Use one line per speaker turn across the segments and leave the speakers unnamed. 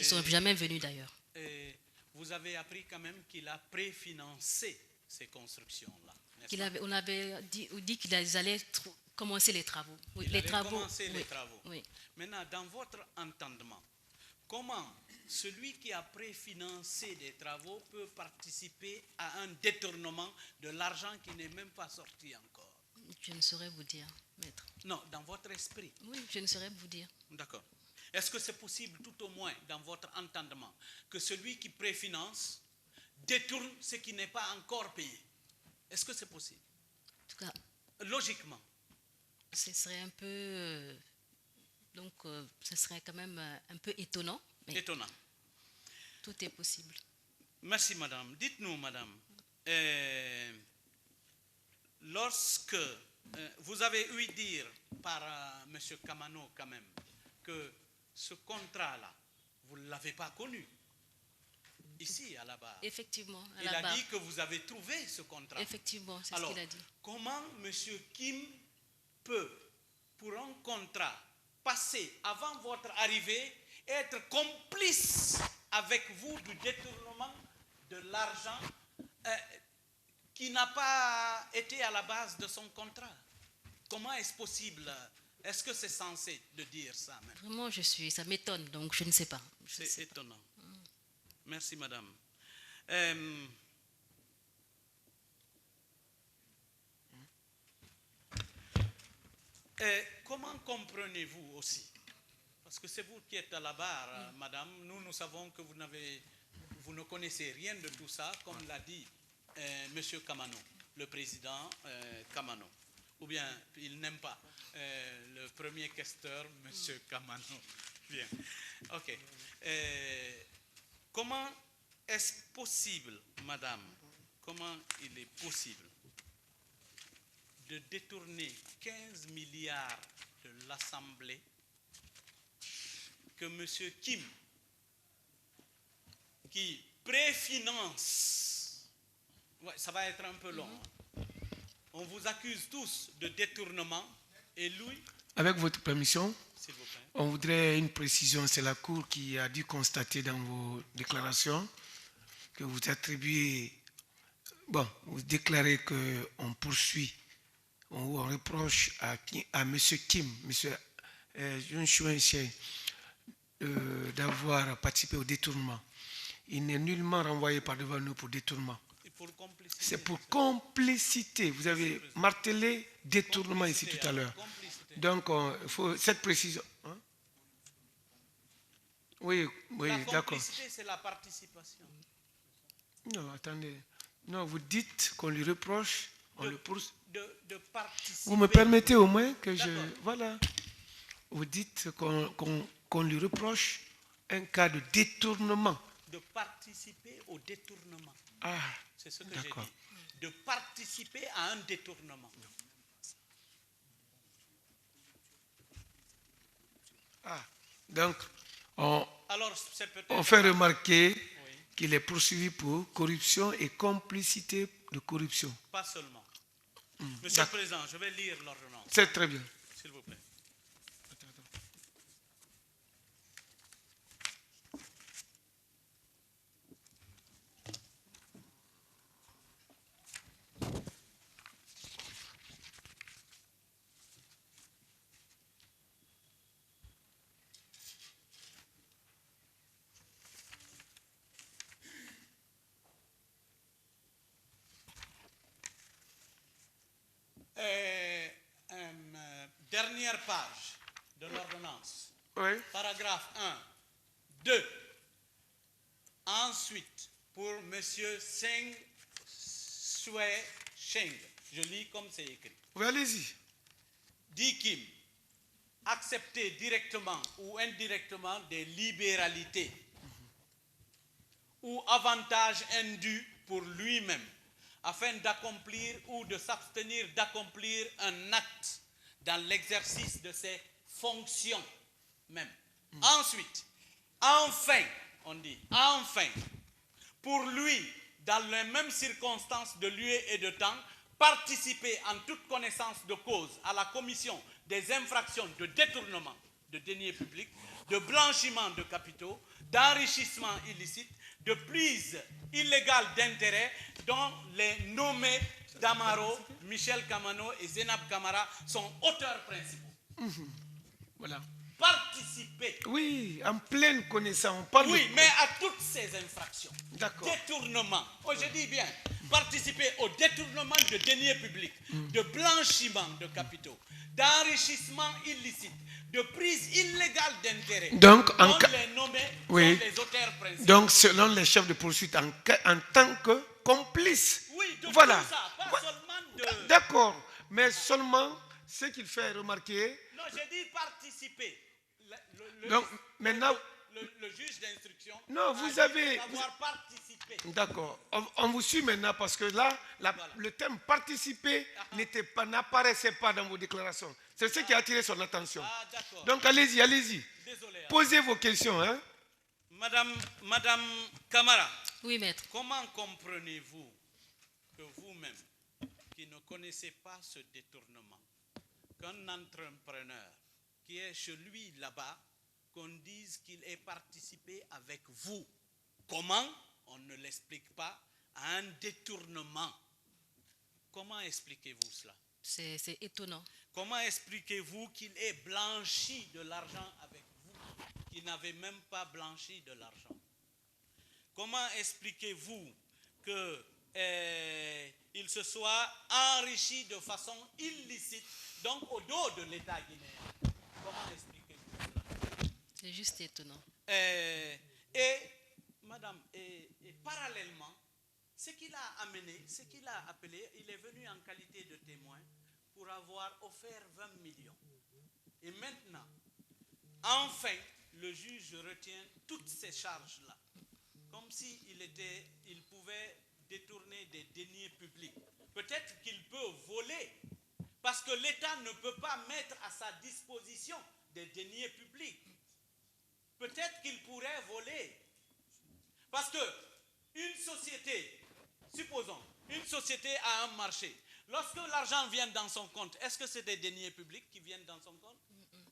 ne sont jamais venus d'ailleurs.
Et vous avez appris quand même qu'il a préfinancé ces constructions-là.
On avait dit qu'ils allaient commencer les travaux. Oui, les travaux.
Les travaux.
Oui.
Maintenant, dans votre entendement, comment celui qui a préfinancé des travaux peut participer à un détournement de l'argent qui n'est même pas sorti encore?
Je ne saurais vous dire, maître.
Non, dans votre esprit.
Oui, je ne saurais vous dire.
D'accord. Est-ce que c'est possible, tout au moins, dans votre entendement, que celui qui préfinance détourne ce qui n'est pas encore payé? Est-ce que c'est possible?
En tout cas,
logiquement.
Ce serait un peu... ce serait quand même un peu étonnant. Mais
étonnant.
Tout est possible.
Merci, madame. Dites-nous, madame, lorsque vous avez ouï dire par M. Kamano quand même que ce contrat-là, vous ne l'avez pas connu ici à la barre.
Effectivement, à
il
la barre.
a dit que vous avez trouvé ce contrat.
Effectivement, c'est ce qu'il a dit.
Comment M. Kim peut, pour un contrat passé avant votre arrivée, être complice avec vous du détournement de l'argent qui n'a pas été à la base de son contrat? Comment est-ce possible? Est-ce que c'est censé de dire ça même?
Vraiment, ça m'étonne, donc je ne sais pas.
C'est étonnant. Merci, madame. Comment comprenez-vous aussi? Parce que c'est vous qui êtes à la barre, madame. Nous savons que vous ne connaissez rien de tout ça, comme l'a dit M. Kamano, le président Kamano. Ou bien, il n'aime pas le premier questeur, M. Kamano. Bien. OK. Comment est-ce possible, madame, comment il est possible de détourner 15 milliards de l'Assemblée que M. Kim, qui préfinance, ouais, ça va être un peu long, on vous accuse tous de détournement, et lui...
Avec votre permission,
s'il vous plaît,
on voudrait une précision. C'est la Cour qui a dû constater dans vos déclarations que vous attribuez, vous déclarez qu'on poursuit, on reproche à M. Kim, M. Jun Chuen-Chien, d'avoir participé au détournement. Il n'est nullement renvoyé par devant nous pour détournement. C'est pour complicité. Vous avez martelé détournement ici tout à l'heure. Donc, il faut cette précision. Hein? Oui, d'accord.
La complicité, c'est la participation.
Non, attendez. Non, vous dites qu'on lui reproche, on le poursuit.
De participer.
Vous me permettez au moins que je... Voilà. Vous dites qu'on lui reproche un cas de détournement.
De participer au détournement.
Ah,
c'est ce que j'ai dit. De participer à un détournement.
Ah, donc, on
Alors,
fait remarquer qu'il est poursuivi pour corruption et complicité de corruption.
Pas seulement. Monsieur le Président, je vais lire l'ordonnance.
C'est très bien.
S'il vous plaît. Dernière page de l'ordonnance.
Oui.
Paragraphe 1. 2. Ensuite, pour M. Seng Sui Cheng, je lis comme c'est écrit.
Oui, allez-y.
Dit Kim, accepter directement ou indirectement des libéralités ou avantages indus pour lui-même afin d'accomplir ou de s'abstenir d'accomplir un acte dans l'exercice de ses fonctions même. Ensuite, enfin, on dit, enfin, pour lui, dans les mêmes circonstances de lieu et de temps, participer en toute connaissance de cause à la commission des infractions de détournement de deniers publics, de blanchiment de capitaux, d'enrichissement illicite, de prise illégale d'intérêts dont les nommés Damaro, Michel Camano et Zénab Camara sont auteurs principaux.
Voilà.
Participer.
Oui, en pleine connaissance. On parle
Oui, mais à toutes ces infractions.
D'accord.
Détournement. Oh, je dis bien, participer au détournement de deniers publics, de blanchiment de capitaux, d'enrichissement illicite, de prise illégale d'intérêts.
Donc,
dont les nommés
oui.
sont les auteurs principaux.
Donc, selon les chefs de poursuite, en tant que complice.
Oui, de
voilà.
tout ça, pas seulement de...
D'accord, mais seulement ce qu'il fait remarquer.
Non, j'ai dit participer.
Donc, maintenant...
Le juge d'instruction
non, vous avez...
avoir participé.
D'accord. On vous suit maintenant parce que là, voilà. Le terme participer n'apparaissait pas dans vos déclarations. C'est ce qui a attiré son attention.
Ah, d'accord.
Donc, allez-y, allez-y.
Désolé.
Posez vos questions. Hein.
Madame Camara.
Oui, maître.
Comment comprenez-vous que vous-même, qui ne connaissez pas ce détournement, qu'un entrepreneur qui est chez lui là-bas, qu'on dise qu'il ait participé avec vous? Comment? On ne l'explique pas à un détournement. Comment expliquez-vous cela?
C'est étonnant.
Comment expliquez-vous qu'il ait blanchi de l'argent avec vous, qui n'avez même pas blanchi de l'argent? Comment expliquez-vous qu'il se soit enrichi de façon illicite, donc au dos de l'État guinéen? Comment expliquez-vous cela?
C'est juste étonnant.
Madame, et parallèlement, ce qu'il a amené, ce qu'il a appelé, il est venu en qualité de témoin pour avoir offert 20 millions. Et maintenant, enfin, le juge retient toutes ces charges-là, comme s'il pouvait détourner des deniers publics. Peut-être qu'il peut voler, parce que l'État ne peut pas mettre à sa disposition des deniers publics. Peut-être qu'il pourrait voler. Parce que une société, supposons, une société a un marché. Lorsque l'argent vient dans son compte, est-ce que c'est des deniers publics qui viennent dans son compte?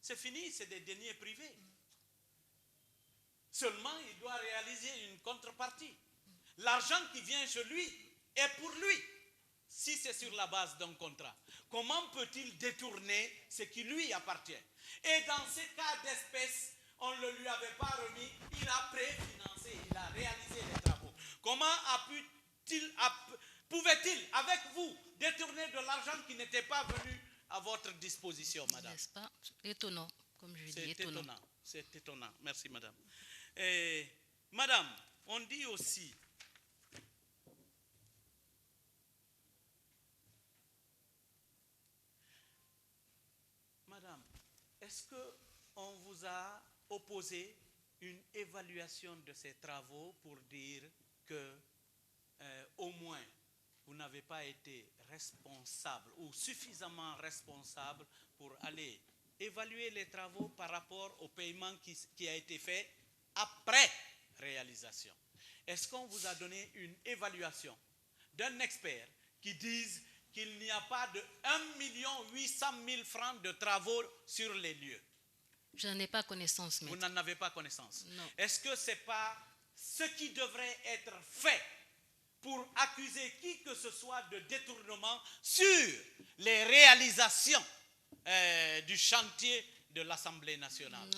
C'est fini, c'est des deniers privés. Seulement, il doit réaliser une contrepartie. L'argent qui vient chez lui est pour lui, si c'est sur la base d'un contrat. Comment peut-il détourner ce qui lui appartient? Et dans ces cas d'espèce, on ne lui avait pas remis, il a préfinancé, il a réalisé les travaux. Comment pouvait-il, avec vous, détourner de l'argent qui n'était pas venu à votre disposition, madame?
N'est-ce pas? Étonnant, comme je dis, étonnant.
C'est étonnant. Merci, madame. Madame, on dit aussi, madame, est-ce qu'on vous a opposé une évaluation de ces travaux pour dire que au moins vous n'avez pas été responsable ou suffisamment responsable pour aller évaluer les travaux par rapport au paiement qui a été fait après réalisation? Est-ce qu'on vous a donné une évaluation d'un expert qui dise qu'il n'y a pas de 1 800 000 francs de travaux sur les lieux?
Je n'en ai pas connaissance, maître.
Vous n'en avez pas connaissance?
Non.
Est-ce que ce n'est pas ce qui devrait être fait pour accuser qui que ce soit de détournement sur les réalisations du chantier de l'Assemblée nationale?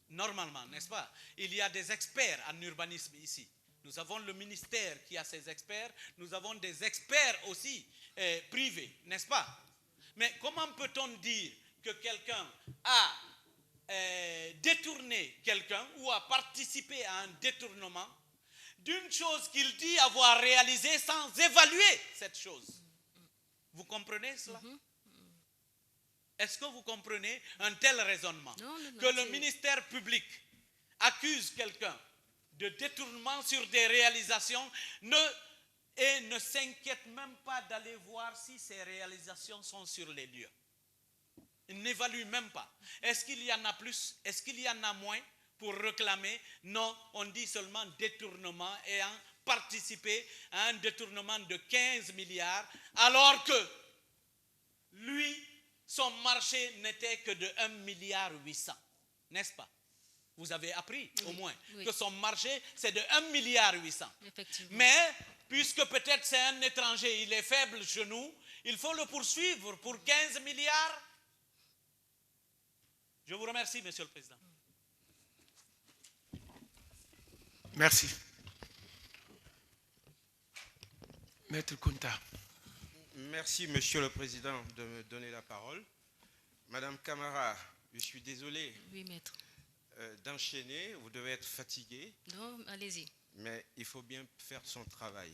Normalement, n'est-ce pas? Il y a des experts en urbanisme ici. Nous avons le ministère qui a ses experts. Nous avons des experts aussi privés, n'est-ce pas? Mais comment peut-on dire que quelqu'un a détourné quelqu'un ou a participé à un détournement d'une chose qu'il dit avoir réalisée sans évaluer cette chose? Vous comprenez cela? Est-ce que vous comprenez un tel raisonnement? Non, que le ministère public accuse quelqu'un de détournement sur des réalisations et ne s'inquiète même pas d'aller voir si ces réalisations sont sur les lieux. Il n'évalue même pas. Est-ce qu'il y en a plus? Est-ce qu'il y en a moins pour réclamer? Non, on dit seulement détournement ayant participé à un détournement de 15 milliards alors que lui, son marché n'était que de 1,8 milliard. n'est-ce pas? Vous avez appris au moins
oui.
que son marché, c'est de 1,8 milliard.
Effectivement.
Mais, puisque peut-être c'est un étranger, il est faible chez nous, il faut le poursuivre pour 15 milliards. Je vous remercie, Monsieur le Président.
Merci. Maître Kunta.
Merci, Monsieur le Président, de me donner la parole. Madame Camara, je suis désolé
Oui, maître.
d'enchaîner, vous devez être fatigué,
Non, allez-y.
mais il faut bien faire son travail.